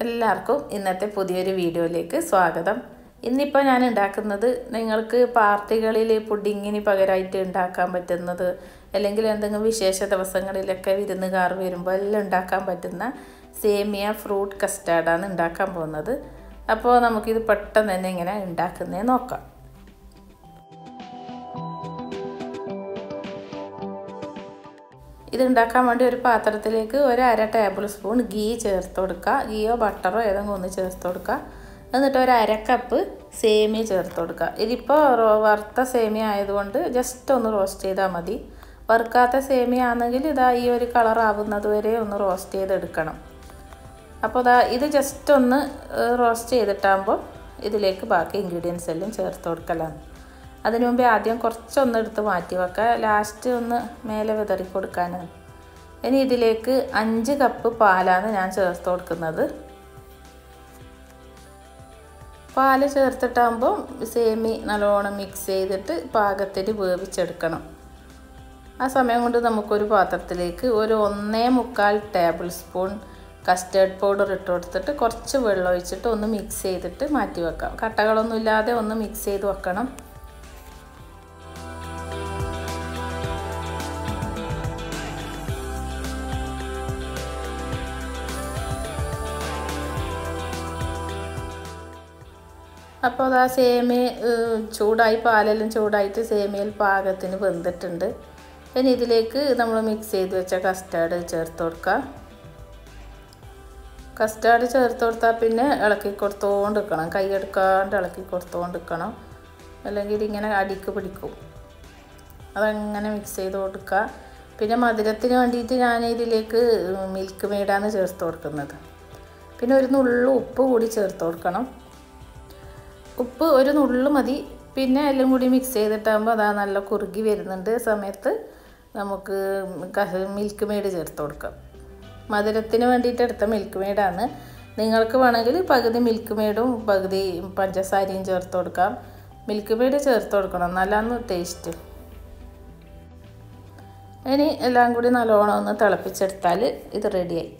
എല്ലാവർക്കും ഇന്നത്തെ പുതിയൊരു വീഡിയോയിലേക്ക് സ്വാഗതം. ഇന്നിപ്പോൾ ഞാൻ ഉണ്ടാക്കുന്നത് നിങ്ങൾക്ക് പാർട്ടികളിൽ പുഡിങ്ങിന് പകരമായിട്ട് ഉണ്ടാക്കാൻ പറ്റുന്നത് അല്ലെങ്കിൽ എന്തെങ്കിലും വിശേഷ ദിവസങ്ങളിലൊക്കെ വിരുന്നുകാർ വരുമ്പോൾ എല്ലാം ഉണ്ടാക്കാൻ പറ്റുന്ന സേമിയ ഫ്രൂട്ട് കസ്റ്റാർഡാണ് ഉണ്ടാക്കാൻ പോകുന്നത്. അപ്പോൾ നമുക്കിത് പെട്ടെന്ന് തന്നെ ഇങ്ങനെ ഉണ്ടാക്കുന്നത് നോക്കാം. ഇത് ഉണ്ടാക്കാൻ വേണ്ടി ഒരു പാത്രത്തിലേക്ക് ഒരു 1/2 ടേബിൾ സ്പൂൺ ഗീ ചേർത്ത് കൊടുക്കുക. ഗീയോ ബട്ടറോ ഏതെങ്കിലും ഒന്ന് ചേർത്ത് കൊടുക്കുക. എന്നിട്ട് ഒരു 1/2 കപ്പ് സേമിയ ചേർത്ത് കൊടുക്കുക. ഇതിപ്പോൾ വറുത്ത സേമിയ ആയതുകൊണ്ട് ജസ്റ്റ് ഒന്ന് റോസ്റ്റ് ചെയ്താൽ മതി. വറുക്കാത്ത സേമിയ ആണെങ്കിൽ ഇതാ ഈ ഒരു കളർ ആവുന്നത് വരെ ഒന്ന് റോസ്റ്റ് ചെയ്തെടുക്കണം. അപ്പോൾ ഇത് ജസ്റ്റ് ഒന്ന് റോസ്റ്റ് ചെയ്തിട്ടാകുമ്പോൾ ഇതിലേക്ക് ബാക്കി ഇൻഗ്രീഡിയൻസ് എല്ലാം ചേർത്ത് കൊടുക്കലാണ്. അതിനു മുമ്പേ ആദ്യം കുറച്ചൊന്ന് എടുത്ത് മാറ്റി വെക്കുക. ലാസ്റ്റ് ഒന്ന് മേലെ വിതറി കൊടുക്കാനാണ്. ഇനി ഇതിലേക്ക് 5 കപ്പ് പാലാണ് ഞാൻ ചേർത്ത് കൊടുക്കുന്നത്. പാല് ചേർത്തിട്ടാകുമ്പോൾ സേമി നല്ലോണം മിക്സ് ചെയ്തിട്ട് പാകത്തിന് വേവിച്ചെടുക്കണം. ആ സമയം കൊണ്ട് നമുക്കൊരു പാത്രത്തിലേക്ക് ഒരു 1.25 ടേബിൾ സ്പൂൺ കസ്റ്റേർഡ് പൗഡർ ഇട്ട് കൊടുത്തിട്ട് കുറച്ച് വെള്ളം ഒഴിച്ചിട്ട് ഒന്ന് മിക്സ് ചെയ്തിട്ട് മാറ്റി വെക്കാം. കട്ടകളൊന്നും ഇല്ലാതെ ഒന്ന് മിക്സ് ചെയ്ത് വെക്കണം. അപ്പോൾ ആ സേമിയ ചൂടായി, പാലെല്ലാം ചൂടായിട്ട് സേമിയയിൽ പാകത്തിന് വെന്തിട്ടുണ്ട്. ഇനി ഇതിലേക്ക് നമ്മൾ മിക്സ് ചെയ്ത് വെച്ച കസ്റ്റാർഡ് ചേർത്ത് കൊടുക്കാം. കസ്റ്റാർഡ് ചേർത്ത് കൊടുത്താൽ പിന്നെ ഇളക്കി കൊടുത്തുകൊണ്ടിരിക്കണം. കൈയെടുക്കാണ്ട് ഇളക്കി കൊടുത്തുകൊണ്ടിരിക്കണം, അല്ലെങ്കിൽ ഇങ്ങനെ അടിക്ക് പിടിക്കും. അതങ്ങനെ മിക്സ് ചെയ്ത് കൊടുക്കുക. പിന്നെ മധുരത്തിന് വേണ്ടിയിട്ട് ഞാൻ ഇതിലേക്ക് മിൽക്ക് മെയ്ഡാണ് ചേർത്ത് കൊടുക്കുന്നത്. പിന്നെ ഒരു നുള്ളു ഉപ്പ് കൂടി ചേർത്ത് കൊടുക്കണം. ഉപ്പ് ഒരു നുള്ളു മതി. പിന്നെ എല്ലാം കൂടി മിക്സ് ചെയ്തിട്ടാകുമ്പോൾ അതാ നല്ല കുറുകി വരുന്നുണ്ട്. സമയത്ത് നമുക്ക് മിൽക്ക് മെയ്ഡ് ചേർത്ത് കൊടുക്കാം. മധുരത്തിന് വേണ്ടിയിട്ട് എടുത്ത മിൽക്ക് മെയ്ഡാണ്. നിങ്ങൾക്ക് വേണമെങ്കിൽ പകുതി മിൽക്ക് മെയ്ഡും പകുതി പഞ്ചസാരയും ചേർത്ത് കൊടുക്കാം. മിൽക്ക് മെയ്ഡ് ചേർത്ത് കൊടുക്കണം, നല്ലതാണ് ടേസ്റ്റ്. ഇനി എല്ലാം കൂടി നല്ലോണം ഒന്ന് തിളപ്പിച്ചെടുത്താൽ ഇത് റെഡിയായി.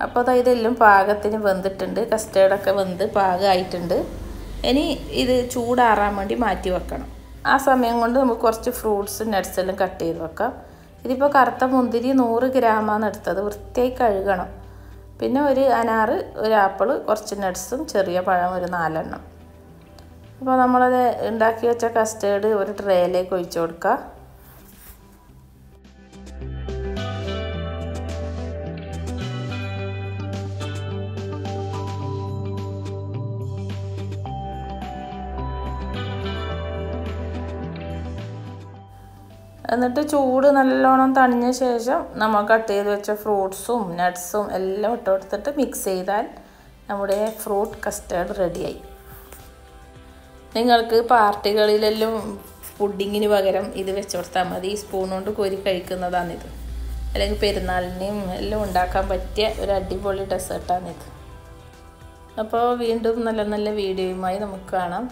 അപ്പോൾ ഇതെല്ലാം പാകത്തിന് വെന്തിട്ടുണ്ട്. കസ്റ്റേർഡൊക്കെ വെന്ത് പാകമായിട്ടുണ്ട്. ഇനി ഇത് ചൂടാറാൻ വേണ്ടി മാറ്റി വെക്കണം. ആ സമയം കൊണ്ട് നമുക്ക് കുറച്ച് ഫ്രൂട്ട്സും നട്ട്സെല്ലാം കട്ട് ചെയ്ത് വെക്കാം. ഇതിപ്പോൾ കറുത്ത മുന്തിരി 100 ഗ്രാമാണ് എടുത്തത്. വൃത്തിയായി കഴുകണം. പിന്നെ ഒരു അനാറ്, ഒരു ആപ്പിൾ, കുറച്ച് നട്ട്സും ചെറിയ പഴം ഒരു 4 എണ്ണം. അപ്പോൾ നമ്മളത് ഉണ്ടാക്കി വെച്ച കസ്റ്റേർഡ് ഒരു ട്രേയിലേക്ക് ഒഴിച്ചു കൊടുക്കുക. എന്നിട്ട് ചൂട് നല്ലോണം തണിഞ്ഞ ശേഷം നമ്മൾ കട്ട് ചെയ്ത് വെച്ച ഫ്രൂട്ട്സും നട്ട്സും എല്ലാം ഇട്ട് കൊടുത്തിട്ട് മിക്സ് ചെയ്താൽ നമ്മുടെ ഫ്രൂട്ട് കസ്റ്റേർഡ് റെഡിയായി. നിങ്ങൾക്ക് പാർട്ടികളിലെല്ലാം പുഡിങ്ങിന് പകരം ഇത് വെച്ച് കൊടുത്താൽ മതി. സ്പൂൺ കൊണ്ട് കോരി കഴിക്കുന്നതാണിത്. അല്ലെങ്കിൽ പെരുന്നാളിനെയും എല്ലാം ഉണ്ടാക്കാൻ പറ്റിയ ഒരു അടിപൊളി ഡെസേർട്ടാണിത്. അപ്പോൾ വീണ്ടും നല്ല നല്ല വീഡിയോയുമായി നമുക്ക് കാണാം.